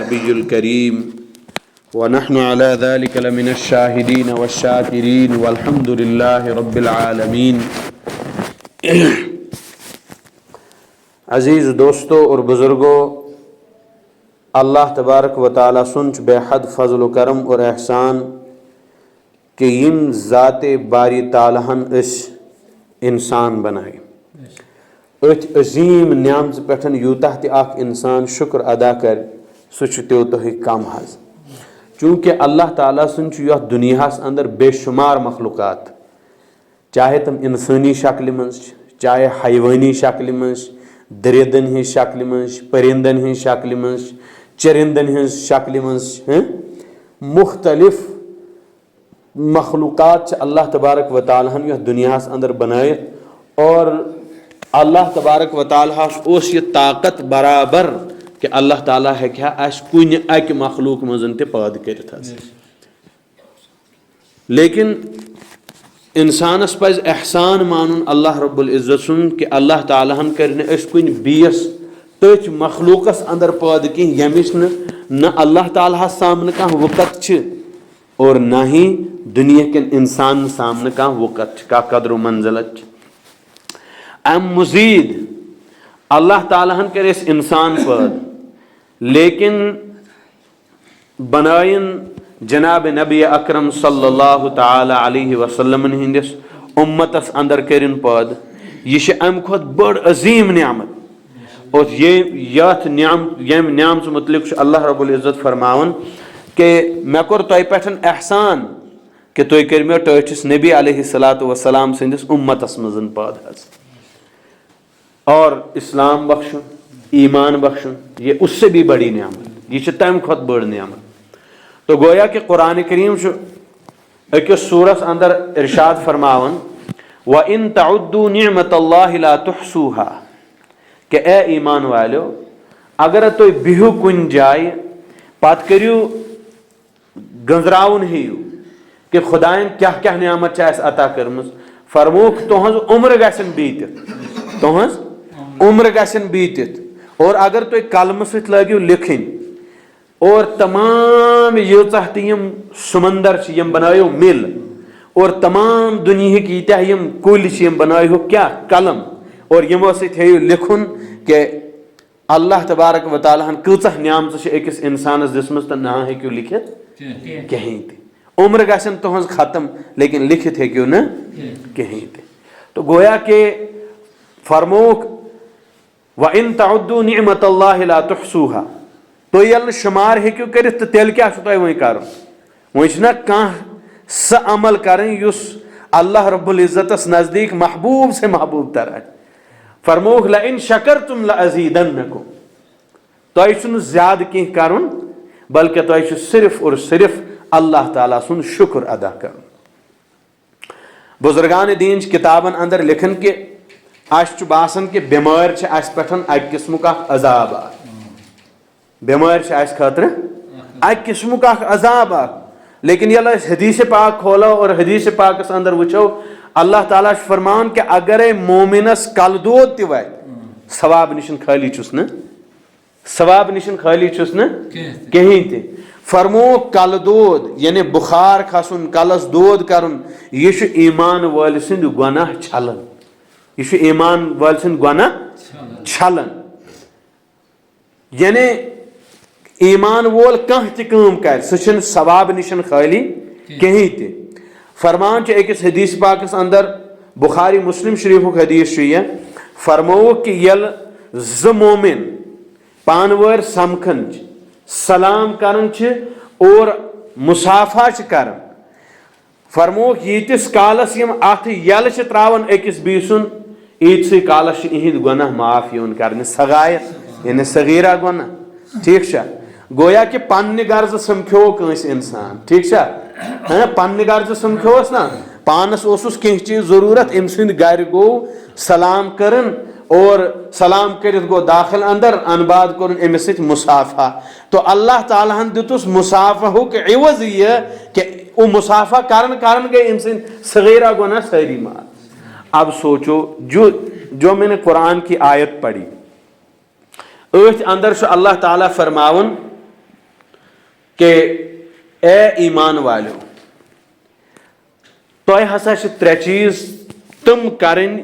النبي الكريم ونحن على ذلك لمن الشاهدين والشاكرين والحمد لله رب العالمين. عزیز دوستو اور بزرگوں، اللہ تبارک و تعالیٰ سنچ بے حد فضل و کرم اور احسان کہ یم ذات باری تعالیٰ اس انسان بنائے. ات عظیم نعمت پٹھن یوتہ تہ اخ انسان شکر ادا کر سہ تیوتہ کم حظ. چونکہ اللہ تعالیٰ سن یتھ دنیا اندر بے شمار مخلوقات، چاہے تم انسانی شکل مز، چاہے حیوانی شکل مز، درندن ہن شکل مز، پرندن ہن شکل مز، چرندن ہن شکل مز، مختلف مخلوقات اللہ تبارک و تعالیٰ ہن یتھ دنیا اندر بنائت. اور اللہ تبارک و تعالیٰ اس یہ طاقت برابر کہ اللہ تعالیٰ ہیکہ اس کن اکہ مخلوق مزن تہ پید کرت. لیکن انسانس پز احسان مانن اللہ رب العزت سن کہ اللہ تعالیٰ ہن کرن اس کن بیس تچ مخلوقس اندر پید کی یمس نہ اللہ تعالیٰ سامنے کان وقت چھ اور نہ ہی دنیا کن انسان سامنے کان وقت کا قدر و منزلت. ام مزید اللہ تعالیٰ ہن کر اس انسان پید، لیکن بنائن جناب نبی اکرم صلی اللہ تعالی علیہ وسلم ہندس امتس اندر کرن پید. یہ ام کھت بڑ عظیم نعمت. اور یہ نعمت متعلق اللہ رب العزت فرماون کہ میں کور تہ پٹھن احسان کہ تھی کرمو ٹھٹھس نبی علیہ الصلوۃ والسلام سندس امتس مزن پید حظ. اور اسلام بخشن، ایمان بخشن، یہ اس سے بھی بڑی نعمت، یہ تمہ کھت بڑ نعمت. تو گویا کہ قرآن کریم اکس سورس اندر ارشاد فرماون وَإِن تَعُدُّوا نِعْمَةَ اللَّهِ لَا تُحْصُوهَا کہ اے ایمان والو اگر تُہۍ بِہِو کُنہِ جایہِ پتہٕ کٔرِو گنزراون ہیٚیِو کہ خدایَن کیٛاہ کیٛاہ نعمت چھِ اَسہِ عطا کٔرمٕژ، فرمووُکھ تُہنٛز عمر گژھن بیٖتِتھ، تُہنٛز عمر گژھن بیٖتِتھ. اور اگر تُہۍ قلمہٕ سۭتۍ لٲگِو لیکھٕنۍ اور تمام ییٖژاہ تہِ یِم سمندر چھِ یِم بنٲیِو مِل، اور تمام دُنیہٕکۍ ییٖتیاہ یِم کُلۍ چھِ یِم بنٲیہُکھ کیٛاہ قلم، اور یِمو سۭتۍ ہیٚیِو لیکھُن کہ اللہ تبارک و تعالیٰ ہن کۭژاہ نعمژٕ چھِ أکِس اِنسانس دِژمٕژ تہٕ نہ ہیٚکِو لیکھِتھ کِہیٖنۍ تہِ. عمر گژھن تُہنٛز ختم لیکن لیکھِتھ ہیٚکِو نہٕ کِہیٖنۍ تہِ. تو گویا کہ فرمووُکھ وَإِن تَعُدُّوا نِعْمَةَ اللَّهِ لَا تُحْصُوهَا. تُہۍ ییٚلہِ نہٕ شُمار ہیٚکِو کٔرِتھ تہٕ تیٚلہِ کیٛاہ چھُ تۄہہِ وۄنۍ کَرُن؟ وۄنۍ چھُنہ کانٛہہ سۄ عمل کَرٕنۍ یُس اللہ رب العزتس نزدیٖک محبوب سے محبوب تر آسہِ. فرمووُکھ لَئِن شَکَرتُم لَأَزِیدَنَّکُم. تۄہہِ چھُنہٕ زیادٕ کینٛہہ کَرُن بلکہ تۄہہِ چھُ صرف اور صرف اللہ تعالیٰ سُنٛد شُکر ادا کرُن. بزرگان دین چھ کتابن اندر لکھن کہ اس چھُ باسان کہ بیمار چھ اس پٹھن اکہ قسمک اکھ عذاب اکھ. بیمار چھ اس خاطر اکہ قسمک اکھ عذاب اکھ. لیکن یل حدیث پاک کھولو اور حدیث پاکس اندر وچھو اللہ تعالیٰ چھ فرمان کہ اگر مومنس کل دود تہ واتہِ ثواب نشن خالی چھُس نہ، ثواب نشن خالی چھُس نہ کہین تہ. فرمو کل دود یعنی بخار کھسن، کلس دود کرن، یہ چھُ ایمان وٲلۍ سٕنٛدۍ گۄناہ چھلن. یہ چھُ ایمان وٲلۍ سٕنٛدۍ گۄناہ چھلن. یعنی ایمان وول کانٛہہ تہِ کٲم کرِ سُہ چھُنہٕ ثواب نشن خالی کہین تہِ. فرمان چھُ أکِس حدیث پاکس اندر بخاری مسلم شریفُک حدیث چھُ یہِ، فرمووُکھ کہ ییٚلہِ زٕ مومن پانہٕ وٲرۍ سمکھان چھِ، سلام کران چھِ اور مصافحہ چھِ کران، فرمووُکھ ییٖتِس کالس یِم اتھ یلہٕ چھِ تراوان أکِس بیٚیہِ سُنٛد ایٖتسٕے کالس چھِ یِہنٛدۍ گۄناہ معاف یِوان کرنہٕ. صغائر یعنی صغیرہ گۄناہ. ٹھیک چھا؟ گویا کہ پننہِ غرضہٕ سمکھیو کٲنٛسہِ انسان، ٹھیک چھا؟ پننہِ غرضہٕ سمکھیوس نا، پانس اوسُس کینٛہہ چیٖز ضروٗرت، أمۍ سٕنٛدِ گرِ گوٚو سلام کرن اور سلام کرت گو داخل اندر، ان بعد کورن أمِس سۭتۍ مصافحہ. تو اللہ تعالیٰ ہن دِتُس مصافحُک عوض یہ کہ وہ مصافحہ کرن گئے أمۍ سٕنٛدۍ صغیرہ گۄناہ سٲری معاف. اب سوچو جو میں نے قرآن کی آیت پڑھی اتھ اندر اللہ تعالیٰ فرماون کہ اے ایمان والو تۄہہِ ہسا چھِ ترٛےٚ چیٖز تِم کرٕنۍ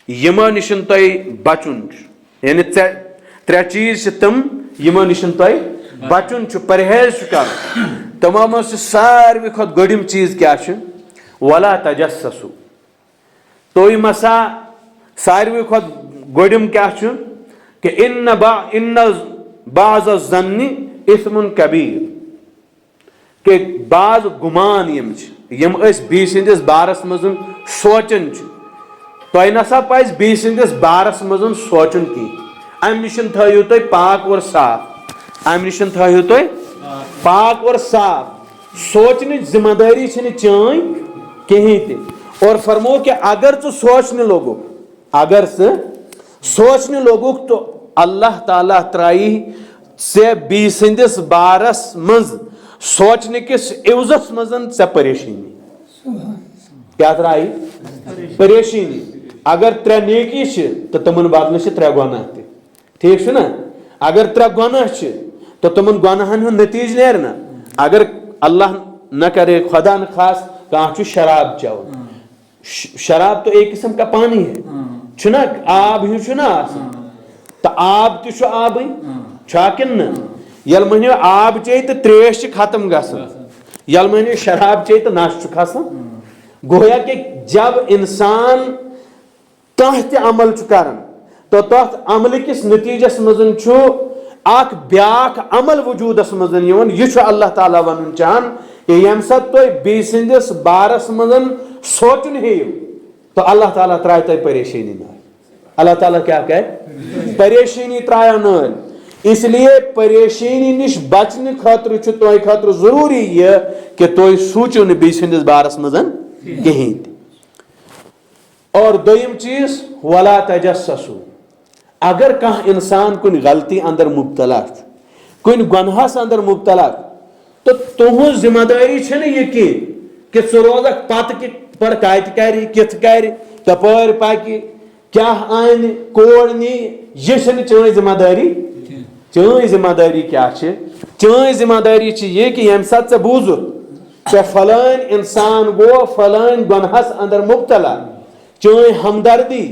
یِمو نِشن تۄہہِ بچُن چھُ یعنی ترٛےٚ چیٖز چھِ تِم یِمو نِشن تۄہہِ بچُن چھُ پرہیز چھُ کرُن تِمو منٛز چھُ ساروی کھۄتہٕ گۄڈِم چیٖز کیاہ چھُ ولا تجسسو تُہۍ مسا ساروی کھۄتہٕ گۄڈِم کیاہ چھُ کہ ان بعض الظن اثم کبیر کہ بعض گمان یِم چھِ یِم أسۍ بیٚیہِ سٕنٛدِس بارس منٛز سونٛچان چھِ تۄہہِ نسا پزِ بیٚیہِ سٕنٛدِس بارس منٛز سونٛچُن کینٛہہ امہِ نِشن تھٲیِو تُہۍ پاک اور صاف امہِ نِشن تھٲیِو تُہۍ پاک اور صاف سونٛچنٕچ ذمہ دٲری چھنہٕ چٲنۍ کہیٖنۍ تہِ اور فرمو کہ اگر ژٕ سونٛچنہِ لوگُکھ اگر ژٕ سونٛچنہِ لوگُکھ تو اللہ تعالیٰ ترٛایی ژےٚ بیٚیہِ سٕنٛدِس بارس منٛز سونٛچنہٕ کِس عِوزس منٛز ژےٚ پریشٲنی کیٛاہ ترٛایی پریشٲنی اگر ترٛےٚ نیکی چھِ تہٕ تِمن بدلہٕ چھِ ترٛےٚ گۄناہ تہِ ٹھیٖک چھُ نا اگر ترٛےٚ گۄناہ چھِ تو تِمن گۄناہن ہُنٛد نتیٖجہٕ نیرِ نا اگر اللہ نہ کرے خدا نہ خاص کانٛہہ چھُ شراب چٮ۪وان شراب تو ایک قسم کا پانی ہے چھُنا آب ہیوٗ چھُنا آسان تہٕ آب تہِ چھُ آبٕے چھا کِنہٕ نہ ییٚلہِ مٔہنیو آب چیٚیہِ تہٕ تریش چھِ ختم گژھان ییٚلہِ مٔہنیو شراب چیٚیہِ تہٕ نشہٕ چھُ کھسان گویا کہ جب انسان کانٛہہ تہِ عمل چھُ کران تو تتھ عملہٕ کِس نتیٖجس منٛز چھُ اکھ بیاکھ عمل وجوٗدس منٛز یِوان یہِ چھُ اللہ تعالیٰ ونُن چاہان کہ ییٚمہِ ساتہٕ تُہۍ بیٚیہِ سٕنٛدِس بارس منٛز سونٛچُن ہیٚیِو تو اللہ تعالیٰ ترٛایہِ تۄہہِ پریشٲنی نٲلۍ اللہ تعالیٰ کیاہ کرِ پریشٲنی ترٛایو نٲلۍ اس لیے پریشٲنی نِش بچنہٕ خٲطرٕ چھُ تۄہہِ خٲطرٕ ضروٗری یہِ کہ تُہۍ سوٗنٛچِو نہٕ بیٚیہِ سٕنٛدِس بارس منٛز کہیٖنۍ تہِ اور دوٚیِم چیٖز ولا تجسسو اگر کانٛہہ انسان کُنہِ غلطی اندر مبتلا چھُ کُنہِ گۄنہس اندر مبتلا تو تُہنٛز ذمہ دٲری چھنہٕ یہِ کینٛہہ کہ ژٕ روزکھ پتہٕ پتہٕ کتہِ کرِ کِتھ کرِ کپٲرۍ پکہِ کیاہ انہِ کور نِیہِ یہِ چھنہٕ چٲنۍ ذمہ دٲری چٲنۍ ذمہ دٲری کیاہ چھِ چٲنۍ ذمہ دٲری چھِ یہِ کہ ییٚمہِ ساتہٕ ژےٚ بوٗزُتھ ژےٚ فلٲنۍ انسان گوٚو فلٲنۍ گۄنہس اندر مبتلا چٲنۍ ہمدردی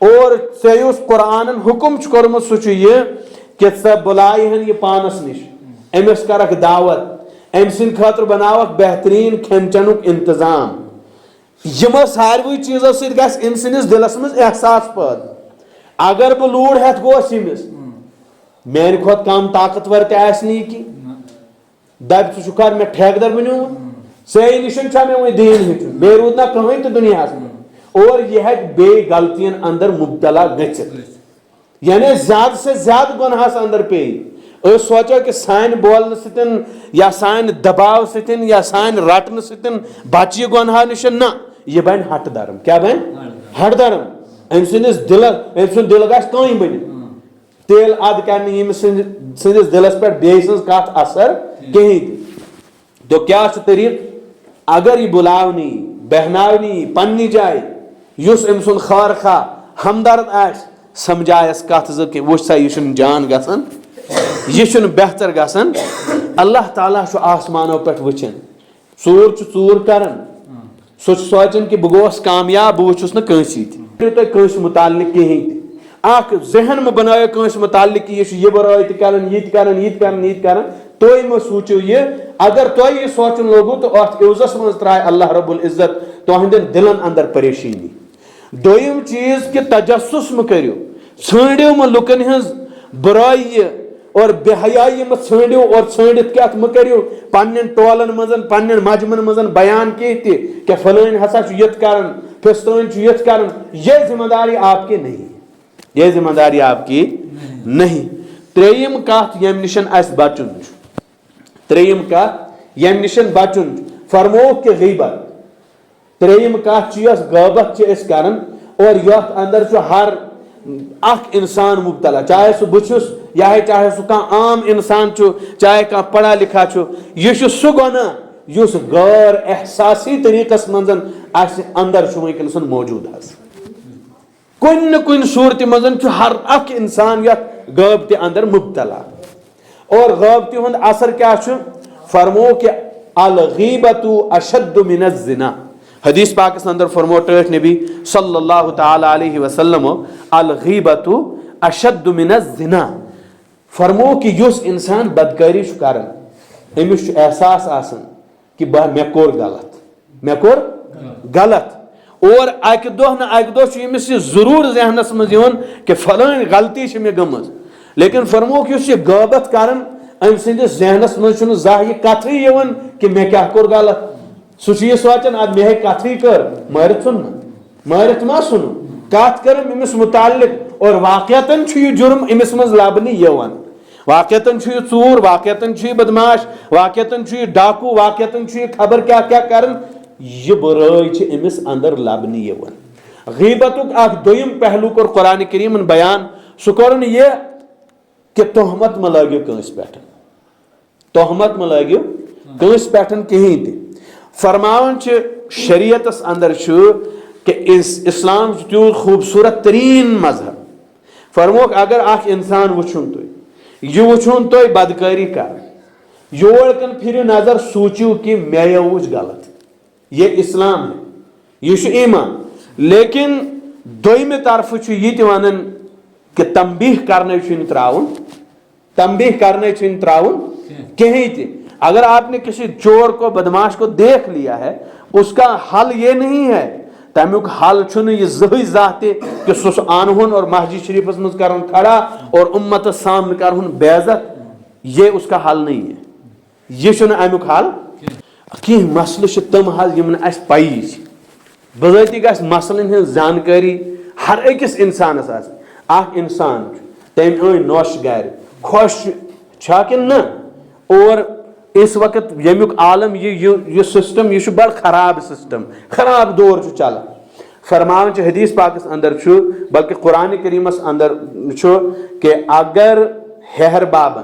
اور ژےٚ یُس قرآنن حکم چھُ کوٚرمُت سُہ چھُ یہِ کہ ژٕ بُلایہن یہِ پانس نِش أمِس کرکھ دعوت أمۍ سٕنٛدِ خٲطرٕ بناوکھ بہتریٖن کھٮ۪ن چٮ۪نُک انتظام یِمو ساروٕے چیٖزو سۭتۍ گژھِ أمۍ سٕنٛدِس دِلس منٛز احساس پٲدٕ اگر بہٕ لوٗر ہٮ۪تھ گوس ییٚمِس میانہِ کھۄتہٕ کم طاقتور تہِ آسہِ نہٕ یہِ کینٛہہ دپہِ ژٕ چھُکھا مےٚ ٹھیکہٕ در بنیومُت ژےٚ نِشن چھا مےٚ وۄنۍ دیٖن ہیٚچھُن بیٚیہِ روٗد نہ کٕہٕنۍ تہِ دُنیاہس منٛز اور یہِ ہٮ۪کہِ بیٚیہِ غلطین اندر مبتلا گٔژھِتھ یعنی زیادٕ سے زیادٕ گۄنہس اندر پیٚیہِ أسۍ سونٛچو کہ سانہِ بولنہٕ سۭتۍ یا سانہِ دباو سۭتۍ یا سانہِ رٹنہٕ سۭتۍ بچہِ یہِ گۄنہو نِش نہ یہِ بنہِ ہٹہٕ درم کیاہ بنہِ ہٹہٕ درم أمۍ سٕنٛدِس دِلس أمۍ سُنٛد دِل گژھِ کٔنۍ بٔنِتھ تیٚلہِ ادٕ کرِ نہٕ ییٚمِس سٕنٛدِس دِلس پٮ۪ٹھ بیٚیہِ سٕنٛز کتھ اثر کہیٖنۍ تہِ تو کیاہ چھُ طریٖقہٕ اگر یہِ بُلاونہٕ یی بیٚہناونہٕ یی پننہِ جایہِ یُس أمۍ سُنٛد خٲر خواہ ہمدرد آسہِ سمجھایس کتھ زٕ کہ وٕچھ سا یہِ چھُنہٕ جان گژھان یہِ چھُنہٕ بہتر گژھان اللہ تعالیٰ چھُ آسمانو پٮ۪ٹھ وٕچھان ژوٗر چھُ ژوٗر کران سُہ چھُ سونٛچان کہ بہٕ گوٚوس کامیاب بہٕ وٕچھُس نہٕ کٲنٛسی تہِ تُہۍ کٲنٛسہِ مُتعلق کہیٖنۍ تہِ اکھ ذہن مہ بنٲیِو کٲنٛسہِ مُتعلق کہ یہِ چھُ یہِ بُرٲے تہِ کران یہِ تہِ کران یہِ تہِ کران یہِ تہِ کران تُہۍ مہ سوٗنٛچِو یہِ اگر تۄہہِ یہِ سونٛچُن لوگوٕ تہٕ اتھ عِوزس منٛز ترٛایہِ اللہ رب العزت تُہنٛدٮ۪ن دِلن اندر پریشٲنی دوٚیِم چیٖز کہ تجسُس مہ کٔرِو ژھٲنٛڈِو مہ لُکن ہٕنٛز بُرٲیی اور بے حیٲیی مہ ژھٲنٛڈِو اور ژھٲنٛڈِتھ کیٛاہ مہ کٔرِو پننٮ۪ن ٹولن منٛز پننٮ۪ن مجمن منٛز بیان کینٛہہ تہِ کہ فلٲنۍ ہسا چھُ یِتھ کران فِستٲنۍ چھُ یِتھ کران یہ ذمہ داری آپ کی نہیں یہ ذمہ داری آپ کی نہیں ترٛیٚیِم کتھ ییٚمہِ نِش اسہِ بچُن چھُ ترٛیٚیِم کتھ ییٚمہِ نِش بچُن چھُ فرمووُکھ کہ غیبت ترٛیٚیِم کتھ چھِ یۄس غٲبت چھِ أسۍ کران اور یتھ اندر چھُ ہر اکھ انسان مبتلا چاہے سُہ بہٕ چھُس یا چاہے سُہ کانٛہہ عام انسان چھُ چاہے کانٛہہ پڑھا لکھا چھُ یہِ چھُ سُہ گۄناہ یُس غٲر احساسی طریٖقس منٛز اسہِ اندر چھُ وٕنکیٚنس موجوٗد حظ کُنہِ نہ کُنہِ صوٗرتہِ منٛز چھُ ہر اکھ انسان یتھ غٲبتہِ اندر مبتلا اور غیبتی ہند اثر کیا چھُ؟ فرمو کہ الغیبت اشد من الزنا. حدیث پاکس اندر فرمو ٹھٹھ نبی صلی اللہ تعالی علیہ وسلم الغیبت اشد من الزنا. فرمو کہ یس انسان بدکاری چھ کران امس چھ احساس آسان کہ مے کوٚر غلط اور اکہ دۄہ نہ اکہ دۄہ چھ امس یہ ضرور ذہنس مز یوان کہ فلٲنۍ غلطی چھ مے گٔمٕژ. لیکن فرمو کہ یس یہ غیبت کران ام سندس ذہنس مز چھُنہٕ زانٛہہ یہ کتھٕے یوان کہ مے کیاہ کوٚر غلط. سُہ چھُ یہ سونچان اد مے کتھٕے کر مٲرِتھ ژھُن مٲرِتھ ما ژھُنُن کتھ کرم امس متعلق اور واقعتاً چھُ یہ جرم امس مز لبنہٕ یوان. واقعتاً چھُ یہ ژوٗر واقعتاً چھُ یہ بدماش واقعتاً چھُ یہ ڈاکو واقعتاً چھُ یہ خبر کیا کیا کرن یہ برٲے چھِ امس اندر لبنہٕ یوان. غیبتُک اکھ دوٚیِم پہلو کوٚر قرآن کریٖمن بیان. سُہ کوٚرُن یہ کہ تہمت مہ لٲگِو کٲنٛسہِ پٮ۪ٹھ تہمت مہ لٲگِو کٲنٛسہِ پٮ۪ٹھ کِہیٖنۍ تہِ. فرماوان چھِ شریعتس اندر چھُ کہ اسلام چھُ تیوٗت خوٗبصوٗرت تریٖن مذہب. فرموکھ اگر اکھ انسان وٕچھُن تُہۍ یہ وٕچھُن تُہۍ بدکٲری کران یور کن پھرِو نظر سوٗنٛچِو کہ مےٚ وٕچھ غلط. یہ اسلام ہے یہ چھُ ایمان. لیکن دوٚیمہِ طرفہٕ چھُ یہِ تہِ ونان کہ تنبیہ کرنے چھُنہٕ تراوُن تنبیہ کرنے چھُنہٕ تراوُن کہیں تہِ. اگر آپ نے کسی چور کو بدماش کو دیکھ لیا ہے اس کا حل یہ نہیں ہے تمیک حل چھُنہٕ یہ زٕہٕنۍ زانٛہہ تہِ کہ سُہ آنہون اور مسجد شریفس منٛز کرہون کھڑا اور امتس سامنے کرہون بے عزت. یہ اس کا حل نہیں ہے. یہ چھُنہٕ امیُک حل کینٛہہ. مسلہٕ چھِ تِم حظ یِم نہٕ اَسہِ پَیی چھِ. بذٲتی گژھِ مسلن ہٕنٛز زانکٲری ہر أکِس انسانس آسٕنۍ. اکھ انسان چھُ تٔمۍ أنۍ نۄش گرِ خۄش چھا کِنہٕ نہ اور اس وقت یمیُک عالم یہ سسٹم یہ بڑا خراب سسٹم خراب دور چھُ چلان. فرماوان چھِ حدیث پاکس اندر چھُ بلکہ قرآن کریٖمس اندر چھُ کہ اگر ہیہر بابن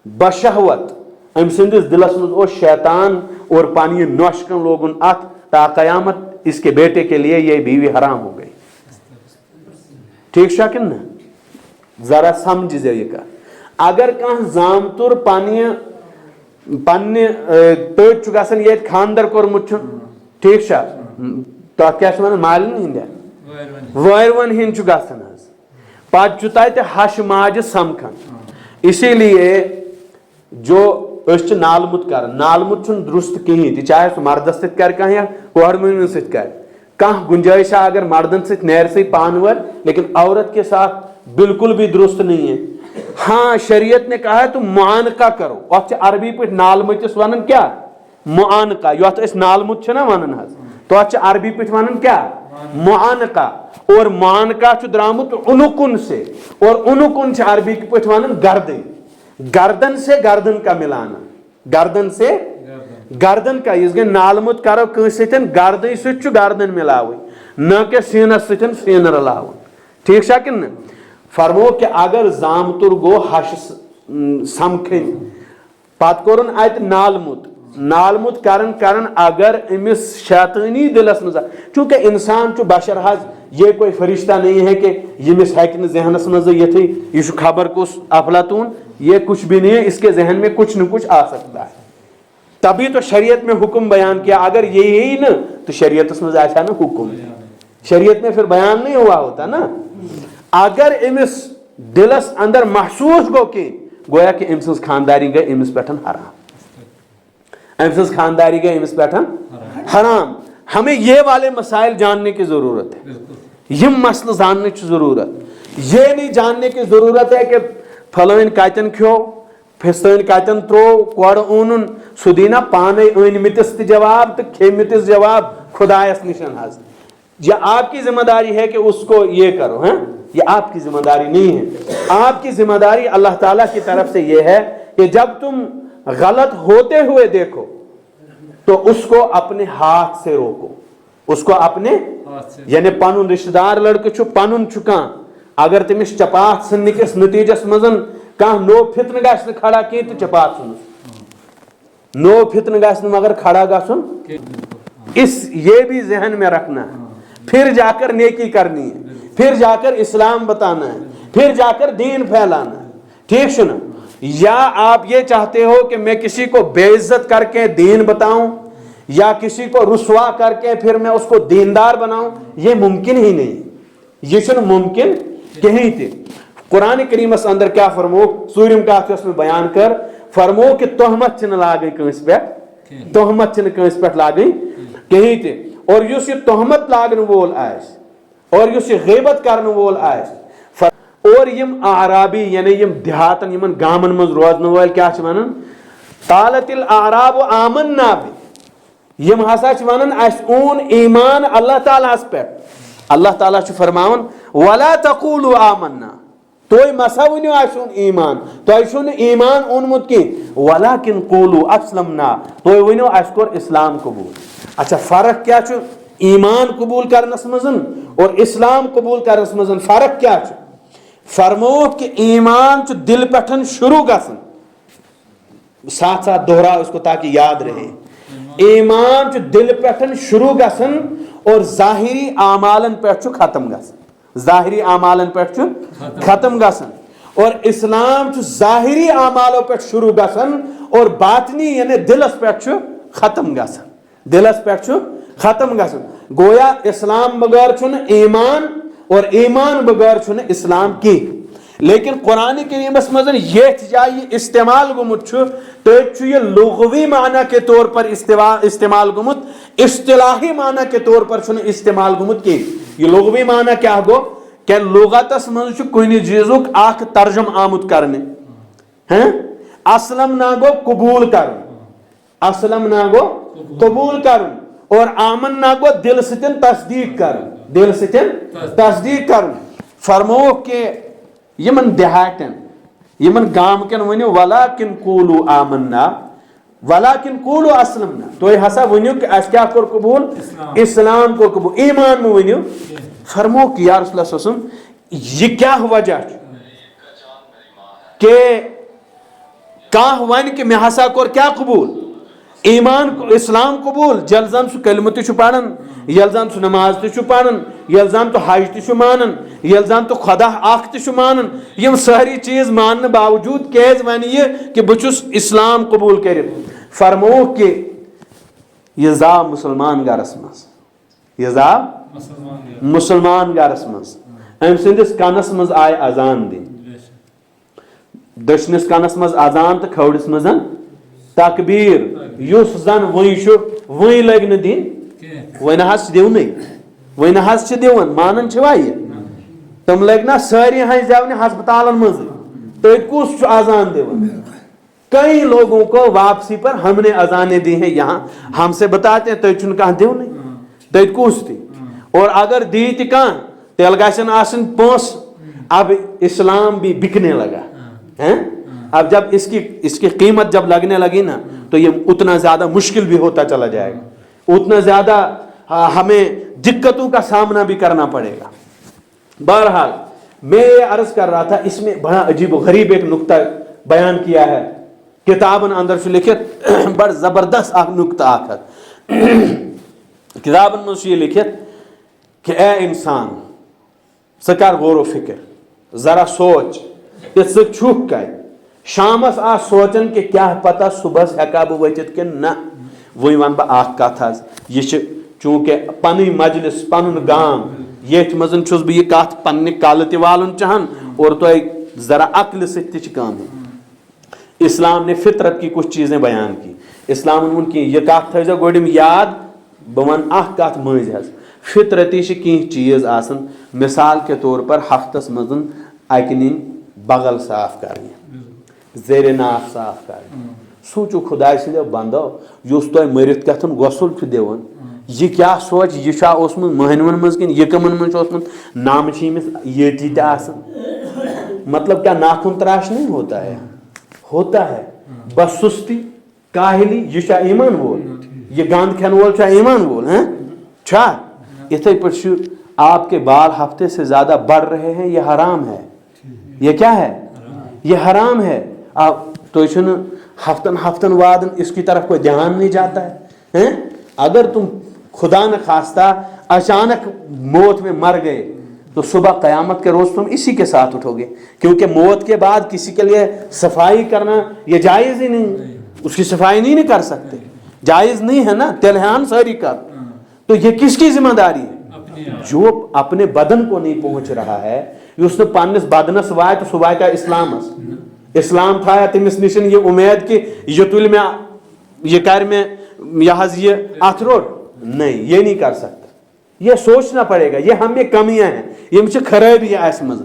بشہوت ام سندس دلس منٛز اوس شیطان اور پانی نوش کن لوگن ات تا قیامت اس کے بیٹے کے لیے یہ بیوی حرام ہو گئی. ٹھیک چھا کن نہ ذرا سمجھ زِ یہ کتھ. اگر کانٛہہ زامتُر پننہِ تٔتۍ چھُ گژھان ییٚتہِ خاندر کوٚرمُت چھُ ٹھیک چھا تتھ کیاہ چھِ ونان مالین ہٕنٛدٮ۪ن وٲرۍوَن ہٕنٛدۍ چھُ گژھان حظ پتہٕ چھُ تتہِ ہش ماجہِ سمکھان. اسی لیے جو أسۍ چھِ نالمُت کران نالمُت چھُنہٕ درست کِہیٖنۍ تہِ چاہے سُہ مردس سۭتۍ کرِ کانٛہہ یا کورِ مٔہنِوِس سۭتۍ کرِ. کانٛہہ گنجٲیش ہے اگر مردن سۭتۍ نیرِ سٕے پانہٕ ؤرۍ لیکن عورت کے ساتھ بالکل بھی درست نہیں ہے. ہاں شریعت نے کہا ہے تم معانقہ کرو. اتھ چھِ عربی پٲٹھۍ نالمٔتِس ونان کیا معانقہ. یتھ أسۍ نالمُت چھِنا ونان حظ تتھ چھِ عربی پٲٹھۍ ونان کیا معانقہ. اور معانقہ چھُ درامُت عنقن سے اور عنقن چھِ عربی پٲٹھۍ ونان گردن. گردن سے گردن کا ملانا گردن سے گردن کا یُس گٔے نالمُت کرو کٲنٛسہِ سۭتۍ گردٕے سۭتۍ چھُ گردن ملاوٕنۍ نہ کہ سیٖنس سۭتۍ سیٖنہٕ رلاوُن. ٹھیک چھا کِنہٕ نہ. فرمو کہ اگر زامتُر گوٚو ہش سمکھٕنۍ پتہٕ کوٚرُن اتہِ نالمُت کرن اگر امس شیطٲنی دلس منٛز چونکہ انسان چھُ بشر حظ یہ کوئی فرشتہ نہیں ہے کہ یمس ہیٚکہِ نہٕ ذہنس منٛز یِتھٕے یہ چھُ خبر کُس افلاطون یہ کچھ بھی نہیں ہے اس کے ذہن میں کچھ نہ کچھ آ سکتا ہے. تبھی تو شریعت میں حکم بیان کیا. اگر یہی نا تو شریعت میں آتا نا حکم شریعت میں پھر بیان نہیں ہوا ہوتا نا. اگر امس دلس اندر محسوس گو کہ گویا کہ ام سز خانداری گئی امس پہ حرام ام سز خانداری گئی امس پہ حرام. ہمیں یہ والے مسائل جاننے کی ضرورت ہے. یہ مسئلہ جاننے کی ضرورت. یہ نہیں جاننے کی ضرورت ہے کہ فلٲنۍ کتن کھیو پھستٲنۍ کتن ترو کورٕ اونُن سُہ دینا پانے أنمٕتِس تہِ جواب تہٕ کھیٚمٕتِس جواب خدایس نشن حظ. یہ آپ کی ذمہ داری ہے کہ اس کو یہ کرو. ہاں یہ آپ کی ذمہ داری نہیں ہے. آپ کی ذمہ داری اللہ تعالیٰ کی طرف سے یہ ہے کہ جب تم غلط ہوتے ہوئے دیکھو تو اس کو اپنے ہاتھ سے روکو. اس کو اپنے یعنی پنن رشتہ دار لڑکہ چھُ پنن چھُ کانٛہہ اگر تمس چپات ژھننہٕ کِس نتیجس منٛز کانٛہہ نوٚو فتنہٕ گژھِ نہٕ کھڑا کینٛہہ تہٕ چپات ژھٕنُس نوٚو فتنہٕ گژھِ نہٕ مگر کھڑا گژھُن. یہ بھی ذہن میں رکھنا ہے. پھر جا کر نیکی کرنی ہے پھر جا کر اسلام بتانا ہے پھر جا کر دین پھیلانا ہے. ٹھیک چھُ نا. یا آپ یہ چاہتے ہو کہ میں کسی کو بے عزت کر کے دین بتاؤں یا کسی کو رسوا کر کے پھر میں اس کو دیندار بناؤں؟ یہ ممکن ہی نہیں، یہ چھن ممکن کہیں تھی۔ قرآن کریم اندر کیا فرمو ژوٗرِم کتھ یۄس میں بیان کر، فرمو کہ تہمت چھنہ لاگٕنۍ کٲنٛسہِ پٮ۪ٹھ، تہمت چھنہ کٲنٛسہِ پٮ۪ٹھ لاگٕنۍ کہیں تہِ۔ اور یُس یہ تہمت لاگن وول آسہِ اور یُس یہ غیبت کرن وول آسہِ اور یم اعرابی یعنی یم دیہاتن یمن گامن من روزن وٲلۍ کیا چھِ ونان؟ قالت الاعراب آمنا بہِ، یم ہسا چھِ ونان اَسہِ اون ایمان اللہ تعالیٰ ہس پٮ۪ٹھ۔ اللہ تعالیٰ چھُ فرماوان ولا تقولوا آمنا، تُہۍ مسا ؤنِو اَسہِ اوٚن ایمان، تۄہہِ چھُو نہٕ ایمان اوٚنمُت کینٛہہ، ولکن قولوا اسلمنا، تُہۍ ؤنِو اَسہِ کوٚر اسلام قبوٗل۔ اچھا فرق کیا چھُ ایمان قبول کرنس مزن اور اسلام قبول کرنس مزن؟ فرق کیا چھُ؟ فرمو کہ ایمان چھُ دل پٮ۪ٹھ شروع گژھان، ساتھ ساتھ دہراؤ اس کو تاکہ یاد رہے، ایمان چھُ دل پٮ۪ٹھ شروع گژھان اور ظاہری اعمالن پٮ۪ٹھ چھُ ختم گژھان، ظاہری اعمالن پٮ۪ٹھ چھُ ختم گژھان۔ اور اسلام چھُ ظاہری اعمالو پٮ۪ٹھ شروع گژھان اور باطنی یعنی دلس پٮ۪ٹھ چھُ ختم گژھان، دلس پٮ۪ٹھ چھُ ختم گژھان۔ گویا اسلام بغیر چھُنہٕ ایمان اور ایمان بغیر چھُنہٕ اسلام کینٛہہ۔ لیکن قرآن کریمس مزن یتھ جائے استعمال گومت چھُ تٔتھۍ چھُ یہ لغوی معنی کے طور پر استعمال گومت، اصطلاحی معنی کے طور پر چھُنہٕ استعمال گومت کینٛہہ۔ یہ لغوی معنی کیا گو کہ لغتس منٛز چھُ کُنہِ چیٖزُک اکھ ترجم آمُت کرنہٕ۔ اسلمنا گو قبول کرُن، اسلمنا گو قبول کرُن، اور آمنا گو دل سۭتۍ تصدیق کرُن، دل سۭتۍ تصدیق کرُن۔ فرمو کہ یمن دیہاتن یمن گام کن ونیو ولکن قولوا آمنا ولکن قولوا اسلمنا، تُہۍ ہسا ؤنِو کہ اَسہِ کیٛاہ کوٚر قبول؟ اسلام کوٚر قبول، ایمان مہٕ ؤنِو۔ فرمو کہ یا رسول اللہ صلی اللہ علیہ وسلم یہ کیا وجہ چھُ کہ کانٛہہ وَنہِ کہ مےٚ ہسا کوٚر کیٛاہ قبول؟ ایمان اسلام قبول، ییٚلہِ زن سُہ کلمہٕ تہِ چھُ پران، ییٚلہِ زن سُہ نماز تہِ چھُ پران، ییٚلہِ زن تو حج تہِ چھُ مانان، ییٚلہِ زن تو خدا اکھ تہِ چھُ مانان، یم سٲری چیٖز ماننہٕ باوجوٗد کیازِ وَنہِ یہِ کہ بہٕ چھُس اسلام قبول کٔرِتھ؟ فرمووُکھ کہ یہِ زاو مسلمان گرس منٛز، یہِ زاو مسلمان گرس منٛز، أمۍ سٕنٛدِس کنس منٛز آیہِ اذان دِنہٕ، دٔچھنِس کنس منٛز اذان تہٕ کھوورِس منٛز تکبیر، یُس زن وۄنۍ چھُ وۄنۍ لگہِ نہٕ دِنۍ، وۄنۍ نہ حظ چھِ دِونٕے، وۄنۍ نہ حظ چھِ دِوان، مانان چھِوا یہِ؟ تِم لگۍ نا سٲری ہنٛز زٮ۪ونہِ ہسپتالن منٛزٕے، تتہِ کُس چھُ اذان دِوان؟ کئی لوگوں کو واپسی پر ہم نے اذانیں دی ہیں یہاں، ہم سے بتاتے ہیں تتہِ چھُنہٕ کانٛہہ دِونٕے، تتہِ کُس دی؟ اور اگر دی تہِ کانٛہہ تیٚلہِ گژھن آسٕنۍ پونٛسہٕ۔ اب اسلام بھی بکنے لگا ہے، اب جب اس کی قیمت جب لگنے لگی نا تو یہ اتنا زیادہ مشکل بھی ہوتا چلا جائے گا، اتنا زیادہ ہمیں دقتوں کا سامنا بھی کرنا پڑے گا۔ بہرحال میں یہ عرض کر رہا تھا، اس میں بڑا عجیب و غریب ایک نقطہ بیان کیا ہے کتابن اندر سے لکھت، بڑا زبردست اخ نقطہ آخر کتابن میں یہ لکھت کہ اے انسان ژٕ کر غور و فکر، ذرا سوچ کہ ژٕ چھُکھ کتہِ، شامس آ سوچان کہ کیا پتہ صبحس ہیکا بہ ؤتھِتھ کِنہٕ نہ۔ وۄنۍ ون بہٕ اکھ کتھ حظ، یہ چھِ چونکہ پنٕنۍ مجلس پنُن گام، یتھ منٛز چھُس بہٕ یہِ کتھ پننہِ کلہٕ تہِ والُن چاہان اور تۄہہِ ذرا عقلہِ سۭتۍ تہِ چھِ کٲم۔ اسلام نے فطرت کی کچھ چیزیں بیان کی، اسلام ووٚن کینٛہہ یہ کتھ تھٲیزیو گۄڈٕ یاد، بہٕ ونہٕ اکھ کتھ مٔنٛزۍ حظ، فطرتی چھِ کینٛہہ چیٖز آسان، مثال کے طور پر ہفتس منٛز اکہِ نِنۍ بغل صاف کرنہِ، زیرِ ناف صاف کرنہِ۔ سوٗنٛچِو خۄداے سٕنٛدیو بنٛدو یُس تۄہہِ مٔرِتھ کیٛاہتھن غۄسُل چھُ دِوان، یہ کیا سوچ، یہ چھا اوسمُت مٔہنِوَن منٛز کِنہٕ یہِ کٕمن منٛز چھُ اوسمُت؟ نامہٕ چھِ أمِس ییٚتی تہِ آسان، مطلب کیا ناخن تراش نہیں ہوتا ہے؟ ہوتا ہے۔ بس سستی کاہلی یہ چھا ایمان وول، یہ گند کھین وول چھا ایمان وول ہیں چھا؟ اتھے پٲٹھۍ چھُ آپ کے بال ہفتے سے زیادہ بڑھ رہے ہیں، یہ حرام ہے۔ یہ کیا ہے؟ یہ حرام ہے۔ آپ تو چھُنہٕ ہفتن ہفتن وادن اس کی طرف کوئی دھیان نہیں جاتا ہے۔ اگر تم خدا نہ خواستہ اچانک موت میں مر گئے تو صبح قیامت کے روز تم اسی کے ساتھ اٹھو گے، کیونکہ موت کے بعد کسی کے لیے صفائی کرنا یہ جائز ہی نہیں، اس کی صفائی نہیں کر سکتے، جائز نہیں ہے نا، تلحان ساری کر. تو یہ کس کی ذمہ داری ہے؟ جو اپنے بدن کو نہیں پہنچ رہا ہے، اس نے پانس بدنس وات تو سہ وات اسلامس، اسلام تھایا تمس نشن یہ امید کہ یہ تل میں یہ کر میں یہ ات روٹ، نہیں یہ نہیں کر سکتا. یہ سوچنا پڑے گا، یہ ہمیں کمیاں ہیں، یم چھ خرابی اس مز،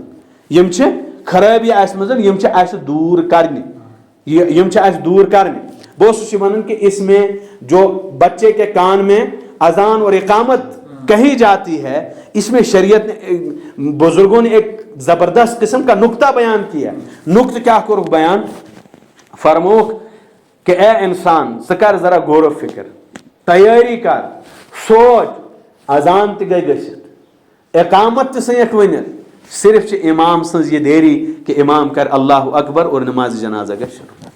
یم چھ خرابی اس مز، یم چھ اس دور کرنی، یم چھ اس دور کرنی. بہت سے ونن کہ اس میں جو بچے کے کان میں اذان اور اقامت کہی جاتی ہے، اس میں شریعت نے بزرگوں نے ایک زبردست قسم کا نقطہ بیان کیا. نقطہ کیا کرو بیان؟ فرموک کہ اے انسان سکر ذرا غور و فکر، تیاری کر، سوچ، اذان تہ گئی گژھت، اقامت تہ سیک ونت، صرف چھ امام سنز یہ دیری کہ امام کر اللہ اکبر اور نماز جنازہ گژھِ شروع.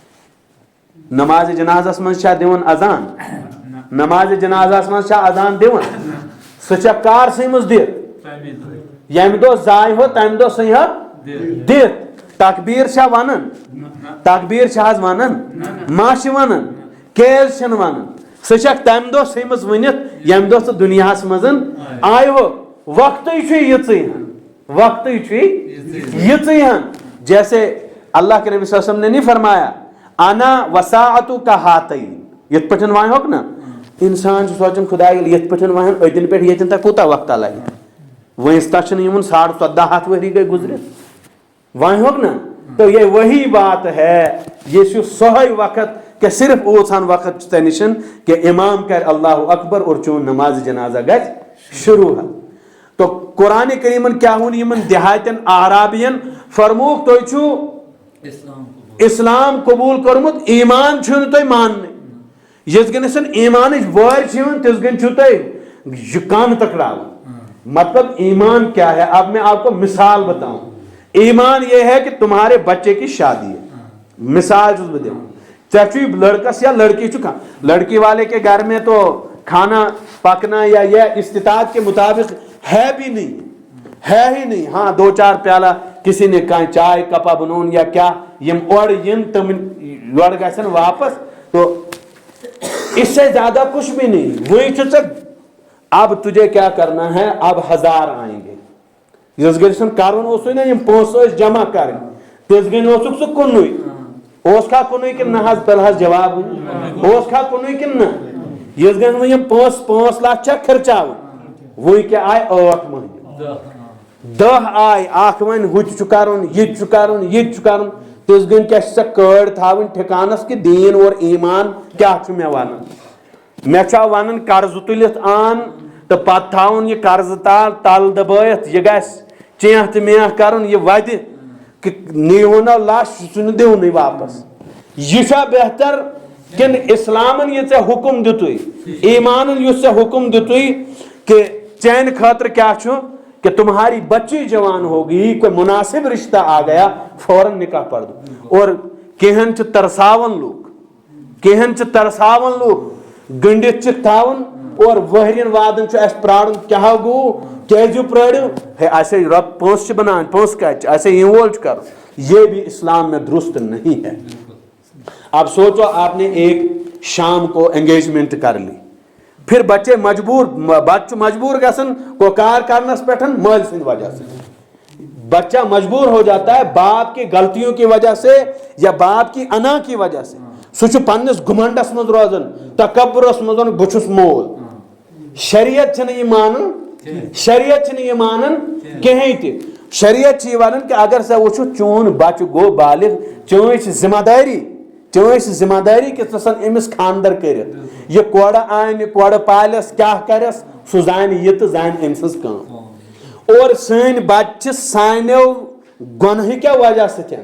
نماز جنازہ من چھا دیون اذان، نماز جنازہ من چھا اذان دیون، سہ چھا کار سیمز دت، یم دو زائے ہو تم دو سی دت. تکبیر چھا ونن، تکبیر چھا حظ ونن، ما چھ ونن، کیز چھن ونن، سہ چھا تم دو سیمز ونت یم دو دنیا مز آئے ہو. وقت یژی ہن، وقت یژی ہن. جیسے اللہ کے نبی صلی اللہ علیہ وسلم نے نہیں فرمایا انا وساعتو کا ہاتین، یت پٹھن وائیں ہوک نا انسان سوچن خدا یت پٹھن وائیں ادن پہ یتن تک کوتا وقت لگے، ونس تک یمن 14.5 ؤری گئی گزرت وائیں ہوک نا. تو یہ وہی بات ہے، یہ سہی وقت کہ صرف اوسان وقت تے نشن کہ امام کر اللہ اکبر اور چون نماز جنازہ گژھِ شروع ہے. تو قرآن کریمن کیا ہون یمن دیہاتن اعرابین فرموک تو چھو اسلام قبول کرمت، ایمان چھن تو ماننے، یس گنسن ایمان وار چھن تس گن چھو تو کان تکڑاو. مطلب ایمان کیا ہے؟ اب میں آپ کو مثال بتاؤں. ایمان یہ ہے کہ تمہارے بچے کی شادی ہے، مثال جو دے چچی لڑکس یا لڑکی چکا، لڑکی والے کے گھر میں تو کھانا پکنا یا یہ استطاعت کے مطابق ہے بھی نہیں، ہے ہی نہیں. ہاں 2-4 پیالہ کسی نے کہیں چائے کپا بنون یا کیا یم اور ین تم لڑ گسن واپس، تو اس سے زیادہ کچھ بھی نہیں. وہی چک اب تجھے کیا کرنا ہے، اب 1000 آئیں گے، یس گھن کرن اس نا یم پونسہ جمع کریں، تس گھن اوسک سہ کنوئی، اوس کھا کنوئی کن نہ حض پہل حض جواب اوس کھا کنوئی کن نہ، یس گھن یم 5 لاکھ چھا خرچاو، وہی کیا آئے 8 مہینے 10 آئے، اخ ون ہوت کرن یہ کرن یہ کرن، تس گھن کیا سا کڑ تھاون ٹھکانس کہ دین اور ایمان کیا چھ میں ونن. میں چھا ونن قرض تلت آن تو پتہ تھاون یہ قرض تل دبائت، یہ گھس چینہ تو میہ کرن یہ ود کہ نیونا لاش سہ دیونی واپس. یہ چھا بہتر کن اسلامن یہ ژے حکم دتوی، ایمانن یہ ژے حکم دتوی کہ چین خاطر کیا چھو کہ تمہاری بچی جوان ہوگی، کوئی مناسب رشتہ آ گیا فوراً نکاح پڑھ دو. اور کہن چھ ترساون لوگ، کہن چھ ترساون لوگ گنڈت چھ تھاون اور وہرین وادن چھ اس پرارن کیا گو کیجو پراڑو ہے ایسے رب پونس چھ بنان پونس کا ایسے انوالو کرو. یہ بھی اسلام میں درست نہیں ہے. اب سوچو آپ نے ایک شام کو انگیجمنٹ کر لی، پھر بچے مجبور گسن کو کار کرنس پیٹھن مال سند وجہ سے، بچہ مجبور ہو جاتا ہے باپ کی غلطیوں کی وجہ سے یا باپ کی انا کی وجہ سے. سہ پنس گھمنڈس مز روزان، تکبرس مز بچس مول. شریعت چھنہ یہ مانن، شریعت چھنہ یہ مانن کہیں تہ. شریعت چھ ونان کہ اگر سا وچھو چون بچہ گو بالغ، چون ذمہ داری، چون ذمہ داری کہ ژھن امس خاندر کرت. یہ کوڑ آن کوڑ پالس کیا کرس سہ زان یہ تو زان ام سز کام. اور سن بچہ سانو گنہ کیا وجہ سے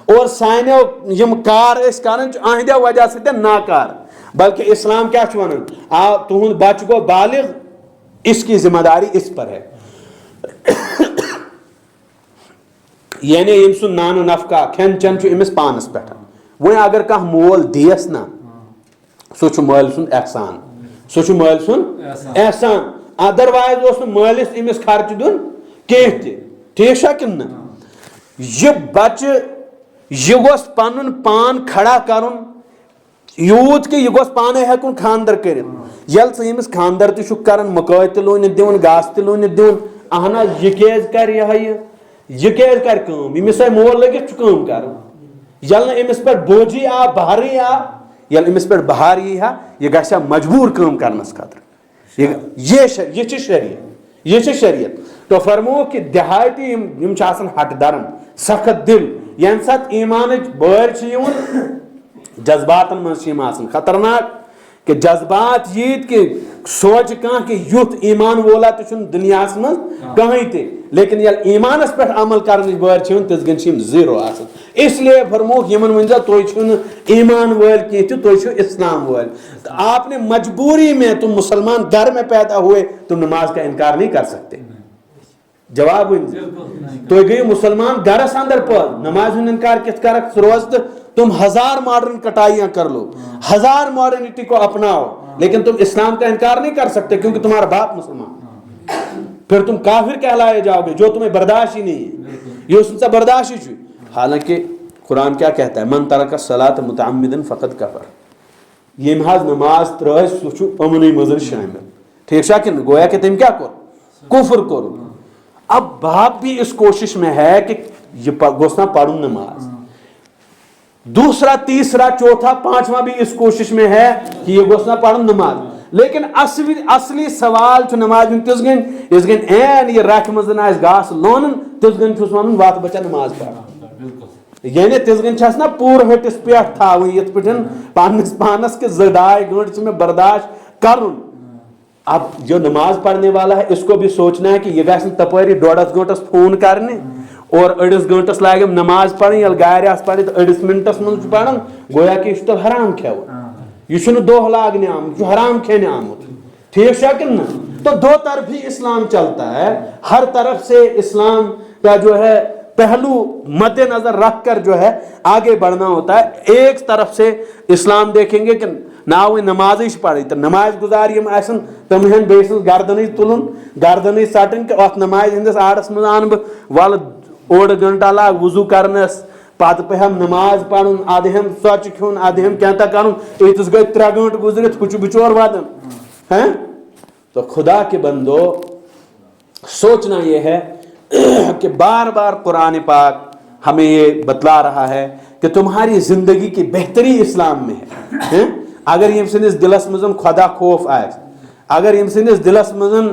اور سانو یم کار اس کرن اہندیا وجہ سے ناکار. بلکہ اسلام کیا چھ ونان تہند بچہ گو بالغ، اس کی ذمہ داری اس پر ہے. یعنی یم سن نان و نفقہ کھین چین چھ امس پانس پہ. وہیں اگر کھانا مول دیس نا سہ مال سند احسان، سہ مال سند احسان. ادروائز اس مالس امس خرچ دن ٹھیک کن یہ بچہ یہ گوس پن پان کھڑا کرن یوت کہ یہ گوس پانے ہیکن خاندر کرت یل ثمس خاندر تہ کران مکٲے تہ لونت دِوان گاسہٕ تہ لونت دِوان اہن یہ کیاز کر یہ کیاز کر کٲم ییٚمِس مول لگت کٲم کران یل نہٕ أمِس پٮ۪ٹھ بوجی آ بہارٕے آ یل أمِس پٮ۪ٹھ بہار یی ہا یہ گژھِ ہا مجبور کٲم کرنس خٲطرٕ یہ شریعت تو فرمو کہ دیہاتی یم آسان ہٹ درم سخت دل یم سات ایمانچ بٲرۍ چھِ یِوان جذباتن منٛز چھِ یِم آسان خطرناک کہ جذبات ییت کہ سوچ کانٛہہ کہ یُتھ ایمان وولا تہِ چھُنہٕ دُنیاہس منٛز کٕہٕنۍ تہِ لیکن ییٚلہِ ایمانس پٮ۪ٹھ عمل کرنٕچ بٲرۍ چھِ یِوان تِژھ گٔنۍ چھِ یِم زیٖرو آسان اس لیے فرموکھ یِمن ؤنۍزیو تُہۍ چھِو نہٕ ایمان وٲلۍ کینٛہہ تہِ تُہۍ چھِو اسلام وٲلۍ آپ نے مجبوری میں تم مسلمان گھر میں پیدا ہوئے تم نماز کا انکار نہیں کر سکتے جواب تُہۍ گٔیِو مسلمان گھرس اندر پٲدٕ نماز ہُنٛد انکار کِتھ کرکھ روز تہٕ تم 1000 ماڈرن کٹائیاں کر لو 1000 ماڈرنٹی کو اپناؤ لیکن تم اسلام کا انکار نہیں کر سکتے کیونکہ تمہارا باپ مسلمان پھر تم کافر کہلائے جاؤ گے جو تمہیں برداشت ہی نہیں ہے یہ اس سے برداشت ہی چھُ حالانکہ قرآن کیا کہتا ہے من ترک الصلاۃ متعمدا فقد کفر یہ محض نماز ترٲے سُہ چھُ امنٕے منٛز شٲمِل ٹھیک چھا کِنہٕ گویا کہ تٔمۍ کیٛاہ کوٚر کفر کوٚر اب باپ بھی اس کوشش میں ہے کہ یہ گوٚژھ نا پرُن نماز دوسرا تیسرا چوتھا پانچواں بھی اس کوشش میں ہے کہ یہ گوٚژھ نا پرُن نماز لیکن اصلی سوال چھُ نماز ہُنٛد تِژھ گٔنۍ یِژھ گٔنۍ این یہ رکھِ منٛز آسہِ گاسہٕ لونُن تِژھ گٔنۍ چھُس ونُن وَتھ بچا نماز پڑھ یعنی تِژھ گٔنۍ چھس نا پوٗرٕ ہٹِس پٮ۪ٹھ تھاوٕنۍ یِتھ پٲٹھۍ پننس پانس کہ 2-2.5 گٲنٛٹہٕ چھُ مےٚ برداشت کرُن اب جو نماز پڑھنے والا ہے اس کو بھی سوچنا ہے کہ یہ گژھِ نہٕ تپٲری 1.5 گٲنٛٹس فون کرنہِ اور 2.5 گٲنٛٹس لاگیم نماز پڑھٕنۍ ییٚلہِ گاڑِ آسہِ پڑھٕنۍ تہٕ 2.5 منٹس منٛز چھُ پران گویا کہ یہ چھُ تیٚلہِ حرام کھٮ۪وان یہ چھُنہٕ دۄہ لاگنہِ آمُت یہ چھُ حرام کھٮ۪نہِ آمُت ٹھیک چھا کہ نہ تو دو طرفی اسلام چلتا ہے ہر طرف سے اسلام کا جو ہے پہلو مد نظر رکھ کر جو ہے آگے بڑھنا ہوتا ہے ایک طرف سے اسلام دیکھیں گے کہ ناوی نماز پڑھی تو نماز گزار یم آسن تم ہن بیس گردن تلن گردن سٹن کہ ات نماز ہندس آڑس من آن ول 1.5 گھنٹہ لاگ وضو کرنس پتہ پہم نماز پڑھن ادہم سوچ کھیون ادہم کینتا کرن ایتس گئی 3 گھنٹہ گزرت کچھ بچور واتن ہیں تو خدا کے بندو سوچنا یہ ہے کہ بار بار قرآن پاک ہمیں یہ بتلا رہا ہے کہ تمہاری زندگی کی بہتری اسلام میں ہے اگر یم سندس دلس مزن خدا خوف آس اگر یم سندس دلس مزن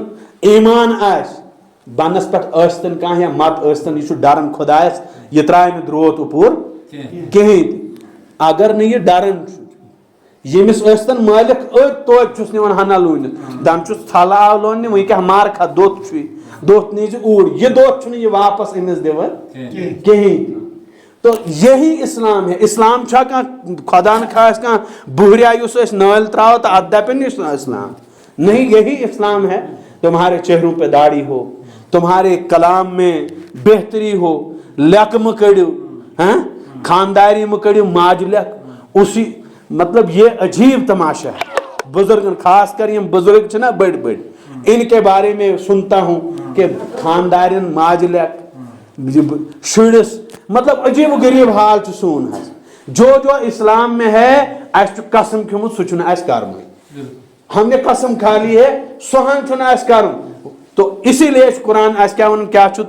ایمان آس بنس پٹ ٲسۍتن کانٛہہ یا مت ٲسۍتن یہ ڈرن خدایس یہ ترایہِ نہٕ درٛوت اپور کہین اگر نہٕ یہ ڈرن یمس ٲسۍتن مٲلک توتہِ چھُس نِوان ہنا لوٗنِتھ دم چھُس تھل آو لوننہِ وۄنۍ کیٛاہ مارٕ کھا دوٚت چھُے دوٚت نیٖزِ اوٗرۍ یہ دوٚت چھُنہٕ یہ واپس أمِس دِوان کہین تو یہی اسلام ہے اسلام چھا کانٛہہ خدا نہ خاص کانٛہہ بُہریا یُس أسۍ نٲلۍ تراو تو اتھ دپن اسلام نہیں یہی اسلام ہے تمہارے چہروں پہ داڑھی ہو تمہارے کلام میں بہتری ہو لیک مہ کڑیو ہاں خانداری مہ کڑیو ماج لیک اسی مطلب یہ عجیب تماشا ہے بزرگ خاص کر یہ بزرگ چھنا بڑ بڑ ان کے بارے میں سنتا ہوں کہ خاندارن ماج لیک شرس مطلب عجیب و غریب حال سون جو اسلام میں ہے اس قسم کھیومت سہ چھُنہٕ اَسہِ کرمٕے ہم نے قسم کھا لی ہے سہن چھُنہٕ اَسہِ کرُن تو اسی لیے قرآن اَسہِ کیٛاہ وَنان کیٛاہ چھُو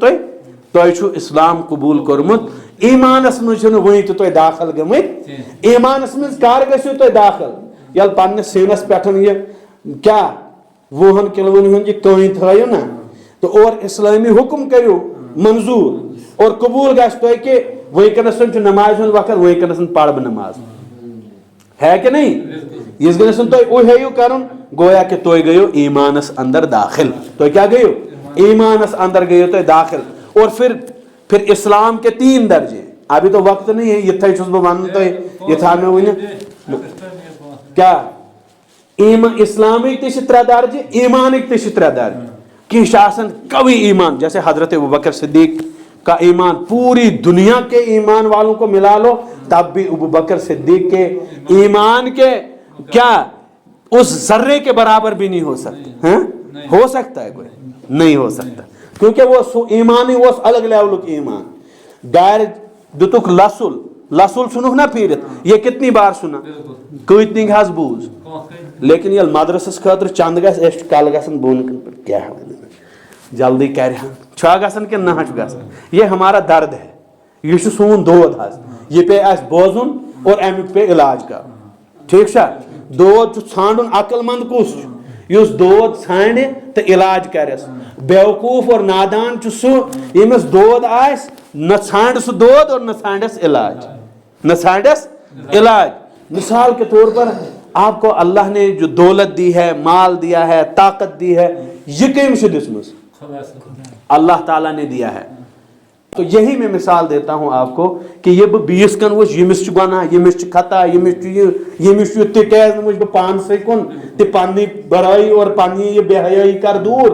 تۄہہِ چھُو اسلام قبوٗل کوٚرمُت ایمانس منٛز چھُنہٕ وُنہِ تہِ تُہۍ داخل گٔمٕتۍ ایمانس منٛز کر گٔژھِو تُہۍ داخل ییٚلہِ پننِس سیٖنس پٮ۪ٹھ یہِ کیٛاہ 20 کِلوُن ہُنٛد یہِ کٔنۍ تھٲیِو نا تو اور اسلٲمی حکم کٔرِو منظور اور قبول گژھِ تۄہہِ کہ وٕنکیٚنس چھُ نماز ہُنٛد وقت وٕنکیٚنس پرٕ بہٕ نماز ہے کہ نہیں یس گٔژھِو تُہۍ او ہیٚیِو کرُن گویا کہ تُہۍ گٔیو ایمانس اندر داخل تُہۍ کیٛاہ گٔیو ایمانس اندر گٔیو تُہۍ داخل اور پھر اسلام کے 3 درجے ابھی تو وقت نہیں ہے یتھے چھُس بہٕ ونان تۄہہِ یہ تھاو مےٚ وٕنہِ کیٛاہ اسلامٕکۍ تہِ چھِ 3 درجے ایمانٕکۍ تہِ چھِ 3 درجے کینٛہہ چھِ آسان قوی ایمان جیسے حضرت ابوبکر صدیق کا ایمان پوری دنیا کے ایمان والوں کو ملا لو تب بھی ابوبکر صدیق کے ایمان کے کیا اس ذرے کے برابر بھی نہیں ہو سکتے ہو سکتا ہے کوئی نہیں ہو سکتا کیونکہ وہ سو ایمان ہی وہ الگ لیول کی ایمان. گار دتک لسل سنوک نا پھیرت یہ کتنی بار سنا کتنی حس بوز لیکن یہ مدرسس خاطر چند گھس کل گھن بون کیا جلدی کرا گھن کہ نہ یہ ہمارا درد ہے یہ سون دود حس یہ پہ اس بوزن اور امیک پہ علاج کر ٹھیک چھا دود ژھانڈن عقل مند کس اس دود ژھانڈ تو علاج کرس بیوقوف اور نادان سہ یمس دود آس نہ ژھانڈ سہ دود اور نہ ژھانڈس علاج مثال کے طور پر آپ کو اللہ نے جو دولت دی ہے مال دیا ہے طاقت دی ہے یہ کم سے دسمس اللہ تعالیٰ نے دیا ہے. تو یہی میں مثال دیتا ہوں آپ کو کہ یہ بیس کن وچ یمس گناہ یمس خطا یمس تیز بہ پان سے کن تہ پنی برائی اور پنی یہ بے حیائی کر دور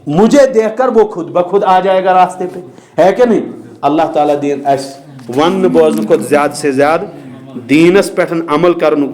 مجھے دیکھ کر وہ خود بخود آ جائے گا راستے پہ ہے کہ نہیں. اللہ تعالیٰ دین اس ون بوزن کو زیادہ سے زیادہ دینس پہ عمل کرن